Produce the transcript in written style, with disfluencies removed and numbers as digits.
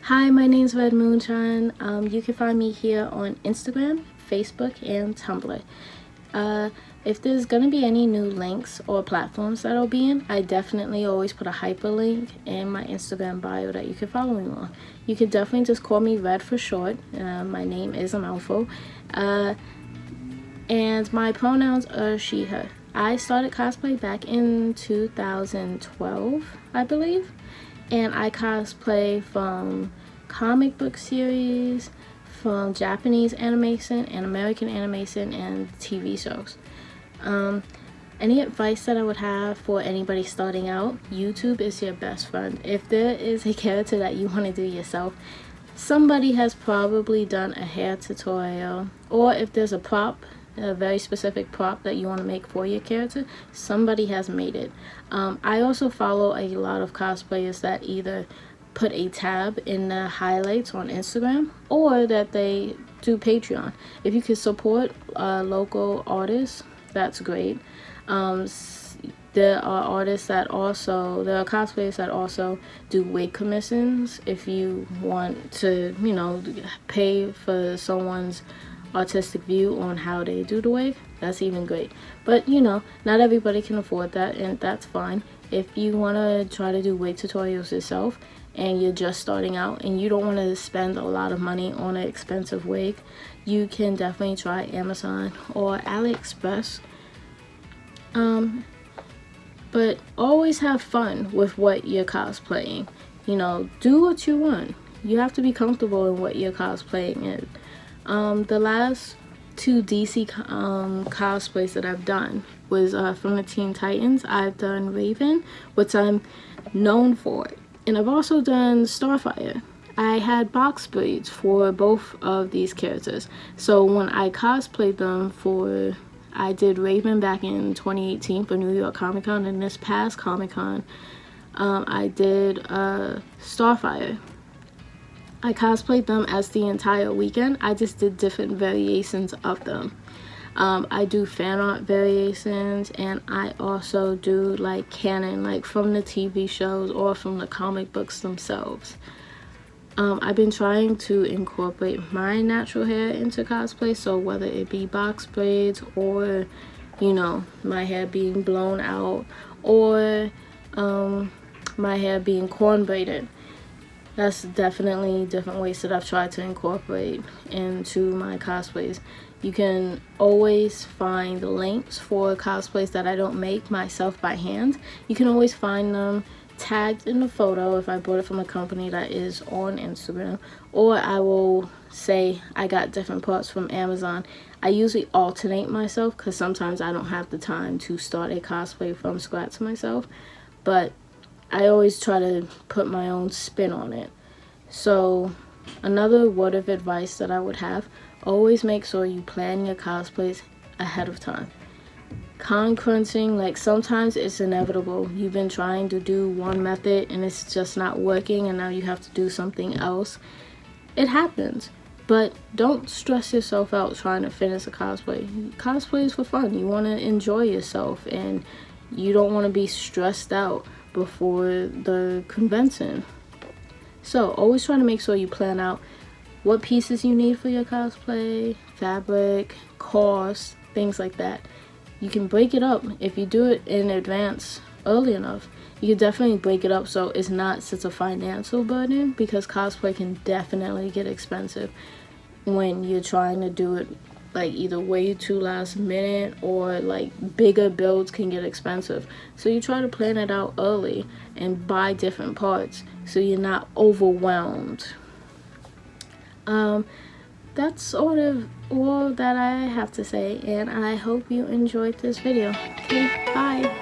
Hi, my name is Redmoon. You can find me here on Instagram, Facebook, and Tumblr. If there's going to be any new links or platforms that I'll be in, I definitely always put a hyperlink in my Instagram bio that you can follow me on. You can definitely just call me Red for short. My name is a mouthful. And my pronouns are she, her. I started cosplay back in 2012, I believe. And I cosplay from comic book series, from Japanese animation and American animation and TV shows. Any advice that I would have for anybody starting out, YouTube is your best friend. If there is a character that you want to do yourself, somebody has probably done a hair tutorial, or if there's a prop, a very specific prop that you want to make for your character, somebody has made it. I also follow a lot of cosplayers that either put a tab in the highlights on Instagram or that they do Patreon. If you can support local artists, that's great. There are cosplayers that also do wig commissions. If you want to, pay for someone's artistic view on how they do the wig, that's even great. But not everybody can afford that, and that's fine. If you want to try to do wig tutorials yourself and you're just starting out and you don't want to spend a lot of money on an expensive wig, you can definitely try Amazon or AliExpress. But always have fun with what you're cosplaying. Do what you want. You have to be comfortable in what you're cosplaying in. The last two DC cosplays that I've done was from the Teen Titans. I've done Raven, which I'm known for, and I've also done Starfire. I had box braids for both of these characters, so when I cosplayed them I did Raven back in 2018 for New York Comic Con, and this past Comic Con I did Starfire. I cosplayed them as the entire weekend. I just did different variations of them. I do fan art variations, and I also do like canon, like from the TV shows or from the comic books themselves. I've been trying to incorporate my natural hair into cosplay, so whether it be box braids or my hair being blown out, or my hair being corn braided. That's definitely different ways that I've tried to incorporate into my cosplays. You can always find links for cosplays that I don't make myself by hand. You can always find them tagged in the photo if I bought it from a company that is on Instagram, or I will say I got different parts from Amazon. I usually alternate myself because sometimes I don't have the time to start a cosplay from scratch myself, but I always try to put my own spin on it. So another word of advice that I would have, always make sure you plan your cosplays ahead of time. Con crunching, like sometimes it's inevitable. You've been trying to do one method and it's just not working, and now you have to do something else. It happens, but don't stress yourself out trying to finish a cosplay. Cosplay is for fun. You want to enjoy yourself, and you don't want to be stressed out before the convention. So always try to make sure you plan out what pieces you need for your cosplay, fabric, cost, things like that. You can break it up if you do it in advance early enough. You can definitely break it up so it's not such a financial burden, because cosplay can definitely get expensive when you're trying to do it like either way too last minute, or like bigger builds can get expensive. So you try to plan it out early and buy different parts so you're not overwhelmed. that's sort of all that I have to say, and I hope you enjoyed this video. Okay, bye.